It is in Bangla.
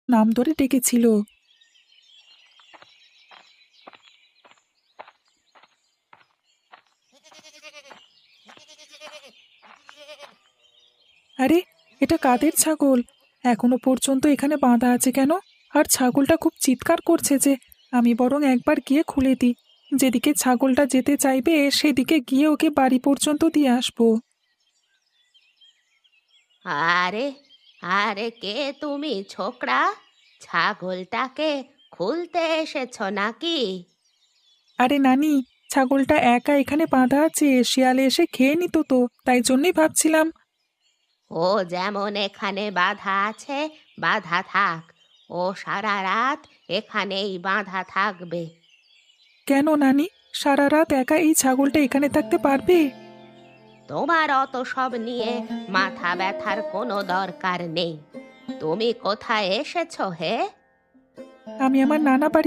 নাম ধরে ডেকেছিল। আরে, এটা কাদের ছাগল? এখনো পর্যন্ত এখানে বাঁধা আছে কেন? আর ছাগলটা খুব চিৎকার করছে যে। আমি বরং একবার গিয়ে খুলে দিই। যেদিকে ছাগলটা যেতে চাইবে সেদিকে গিয়ে ওকে বাড়ি পর্যন্ত দিয়ে আসবো। আরে আরে, কে তুমি ছোকরা? ছাগলটাকে খুলতে এসেছো নাকি? আরে নানি, ছাগলটা একা এখানে বাঁধা আছে, শিয়ালে এসে খেয়ে নিত তো, তাই জন্যই ভাবছিলাম। ও যেমন এখানে বাধা আছে, বাধা থাক। ও সারা রাত এখানেই বাঁধা থাকবে। কেন নানি, সারা রাত একা এই ছাগলটা এখানে থাকতে পারবে? তোমার অত সব নিয়ে মাথা ব্যথার কোনো দরকার নেই। তুমি কোথায় এসেছো হে? আমি আমার নানা বাড়ি